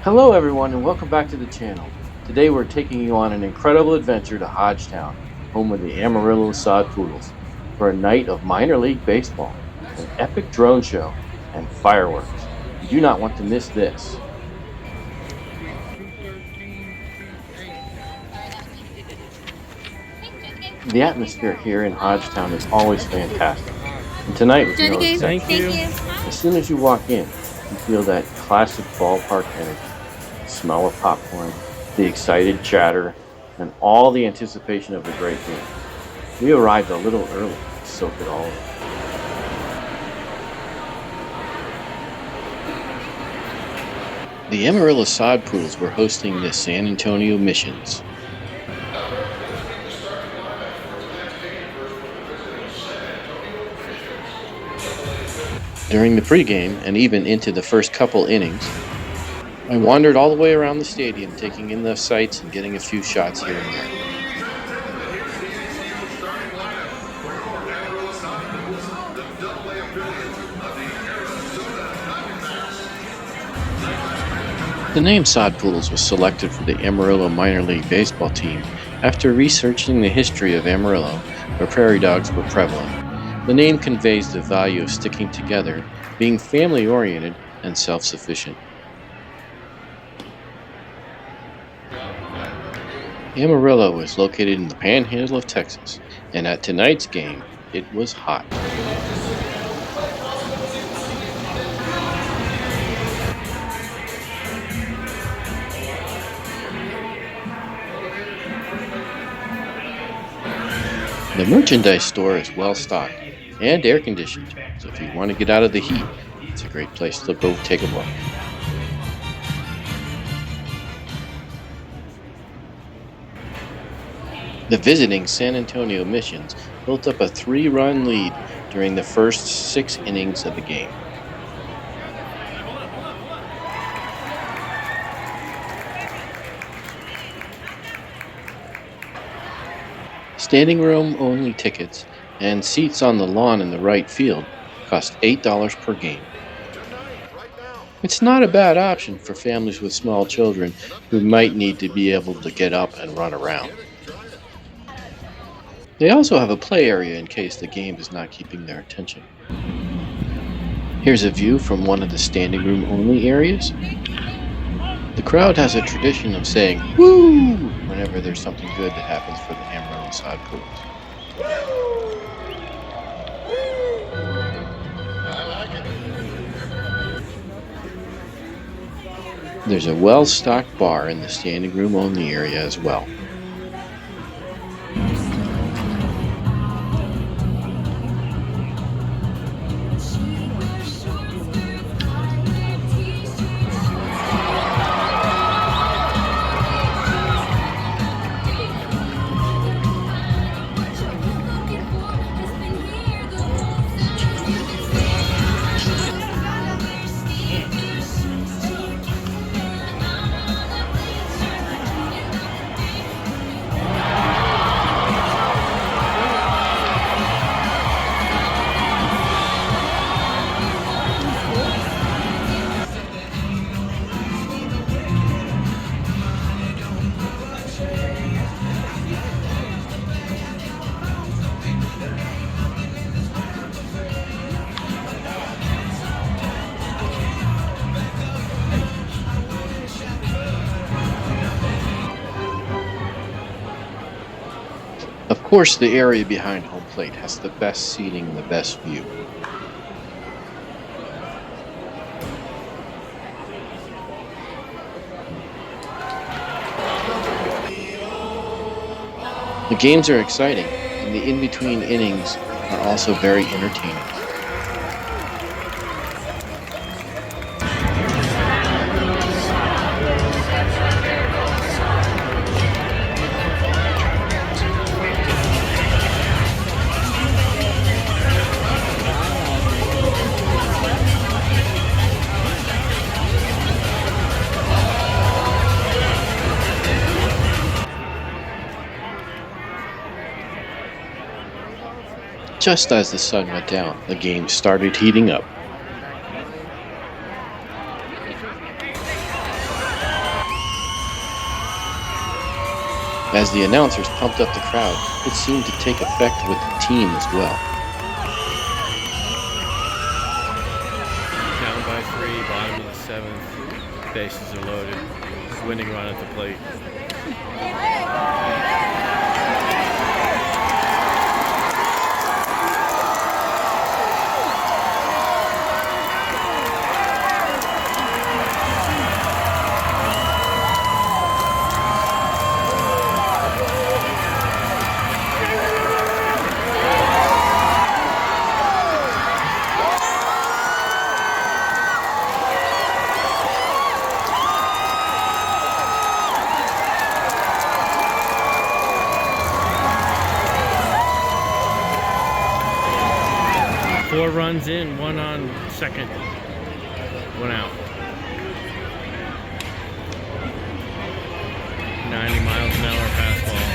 Hello everyone and welcome back to the channel. Today we're taking you on an incredible adventure to Hodgetown, home of the Amarillo sodpoodles, for a night of minor league baseball, an epic drone show, and fireworks. You do not want to miss this. The atmosphere here in Hodgetown is always fantastic, and tonight was no exception. Thank you. As soon as you walk in, you feel that classic ballpark energy, the smell of popcorn, the excited chatter, and all the anticipation of a great game. We arrived a little early to soak it all in. The Amarillo Sodpoodles were hosting the San Antonio Missions. During the pregame and even into the first couple innings, I wandered all the way around the stadium, taking in the sights and getting a few shots here and there. The name Sodpoodles was selected for the Amarillo minor league baseball team after researching the history of Amarillo, where prairie dogs were prevalent. The name conveys the value of sticking together, being family-oriented and self-sufficient. Amarillo is located in the panhandle of Texas, and at tonight's game, it was hot. The merchandise store is well stocked and air conditioned, so if you want to get out of the heat, it's a great place to go take a look. The visiting San Antonio Missions built up a 3-run lead during the first 6 innings of the game. Standing room only tickets and seats on the lawn in the right field cost $8 per game. It's not a bad option for families with small children who might need to be able to get up and run around. They also have a play area in case the game is not keeping their attention. Here's a view from one of the standing room only areas. The crowd has a tradition of saying "woo" whenever there's something good that happens for the Amarillo Sodpoodles. There's a well-stocked bar in the standing room only area as well. Of course, the area behind home plate has the best seating and the best view. The games are exciting, and the in-between innings are also very entertaining. Just as the sun went down, the game started heating up. As the announcers pumped up the crowd, it seemed to take effect with the team as well. Down by 3, bottom of the 7th. Bases are loaded. Winning run at the plate. Four runs in, one on second, one out. 90 miles an hour fastball.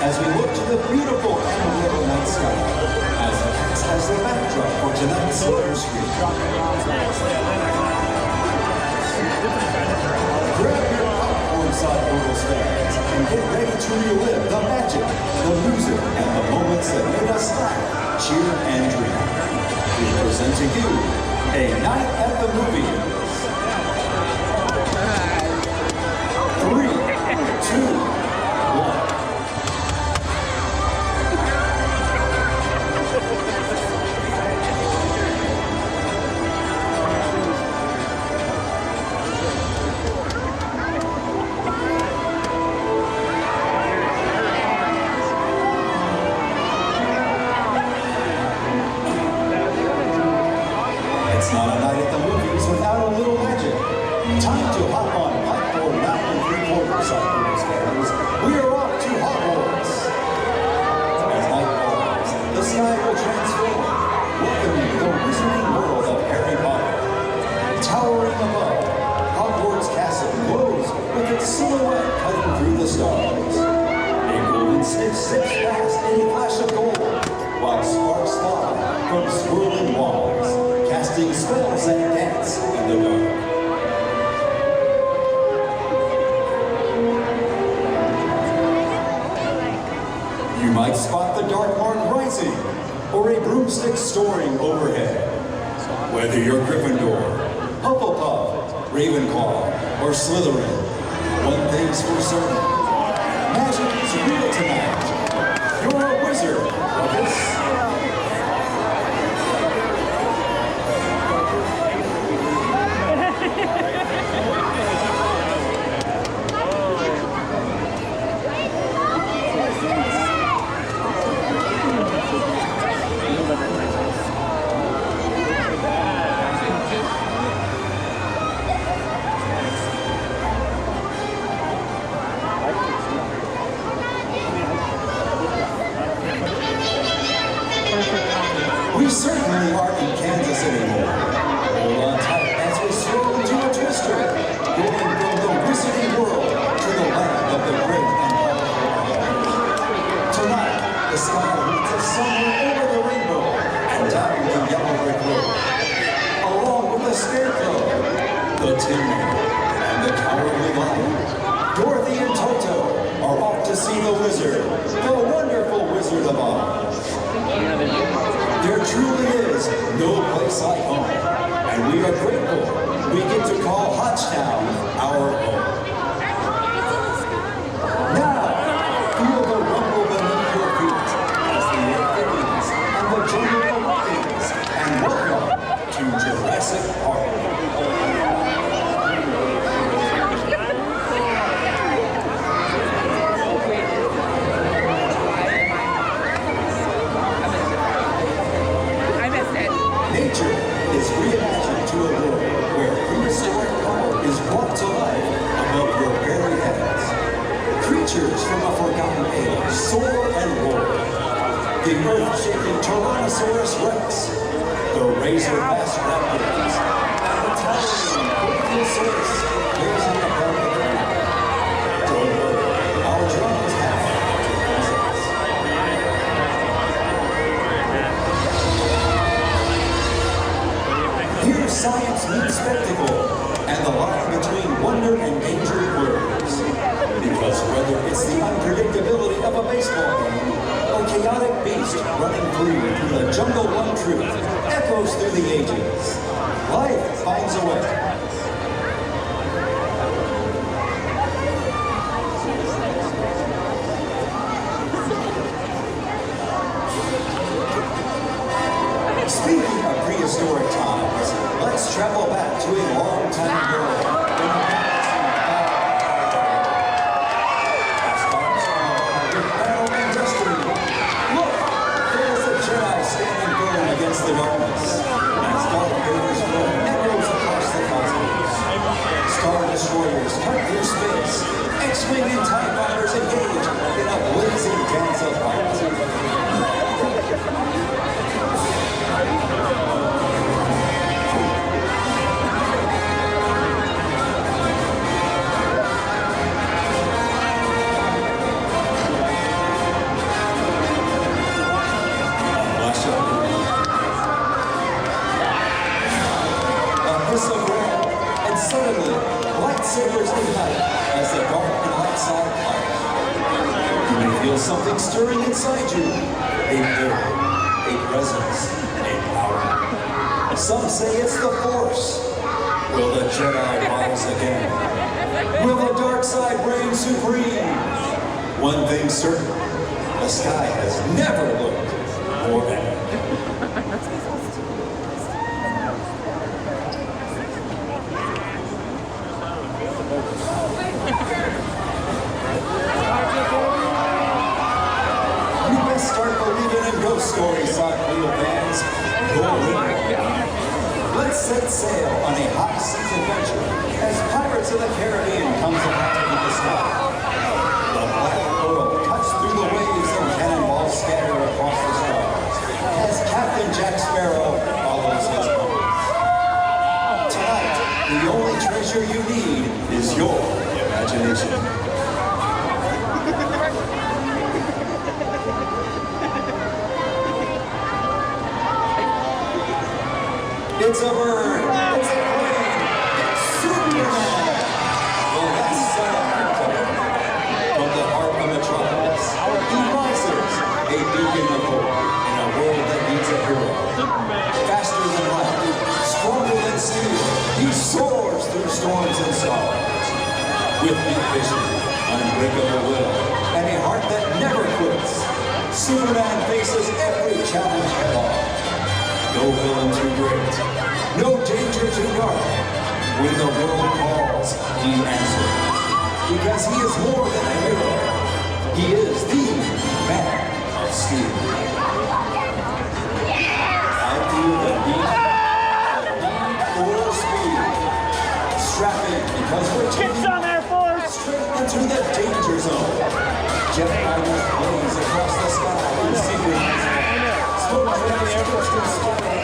As we look to the beautiful Amarillo night sky, as it acts as the backdrop for tonight's silver screen. Grab your popcorn, sodpoodles fans, and get ready to relive the magic, the music, and the moments that made us laugh, cheer, and dream. We present to you A Night at the Movies. 3, 2, 1. It's not a night at the movies without a little magic. Time to hop on Pipe 9 3/4 sodpoodles fans. We are off to Hogwarts. As night falls, the sky will transform, welcoming the wizarding world of Harry Potter. Towering above, Hogwarts Castle glows with its silhouette cutting through the stars. A golden snitch sips past in a flash of gold, while sparks fly from swirling walls, casting spells that dance in the dark. You might spot the Dark Mark rising, or a broomstick soaring overhead. Whether you're Gryffindor, Hufflepuff, Ravenclaw, or Slytherin, one thing's for certain: magic is real tonight. You're a wizard, Ruckus. The sky leads us somewhere over the rainbow and down the yellow brick road. Along with the scarecrow, the Tin Man, and the Cowardly Lion, Dorothy and Toto are off to see the wizard, the wonderful Wizard of Oz. There truly is no place like home, and we are grateful we get to call Hodgetown our home. Now, feel the rumble beneath your feet as the air thickens and the jungle awakens, and welcome to Jurassic Park. Nature is reimagined to a world where prehistoric power is brought to life above your very heads. Creatures from a forgotten age soar and roar. The earth-shaking Tyrannosaurus Rex, the razor-fast raptors, and the towering Poodles blazing above the ground. Don't worry, our drones have presence. Here science meets spectacle, and the line between wonder and danger blurs. Because whether it's the unpredictability of a baseball game or chaotic beast running free through the jungle, one truth echoes through the ages. Life finds a way. Speaking of prehistoric times, let's travel back to a long time ago. When the battle and destiny. Look, there's a Jedi standing firm against the darkness. As Darth Vader's throne echoes across the cosmos. Star destroyers cut through space. X-Wing and TIE fighters engage in a blazing dance of light. And suddenly, lightsabers ignite as the dark and light side clash. You may feel something stirring inside you. A air, a presence, a power. Some say it's the Force. Will the Jedi rise again? Will the dark side reign supreme? One thing's certain, the sky has never looked more epic. Start believing in ghost stories, sodpoodle fans. Let's set sail on a high seas adventure as Pirates of the Caribbean comes upon the sky. The black pearl cuts through the waves and cannonballs scatter across the stars as Captain Jack Sparrow follows his course. Tonight, the only treasure you need is your imagination. It's a bird, it's a plane, it's Superman, the last son of Krypton. From the heart of Metropolis, he rises, a beacon of hope in a world that needs a hero. Faster than light, stronger than steel, he soars through storms and stars. With deep vision, unbreakable will, and a heart that never quits, Superman faces every challenge head on. No villain too great, no danger too dark. When the world calls, he answers. Because he is more than a hero. He is the Man of Steel. I feel the need for speed. Strap in because we're taking straight into the danger zone. Jet fighters blaze across the sky in secret. Smoke trails burst and splatter.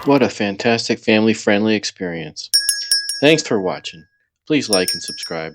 What a fantastic family-friendly experience. Thanks for watching. Please like and subscribe.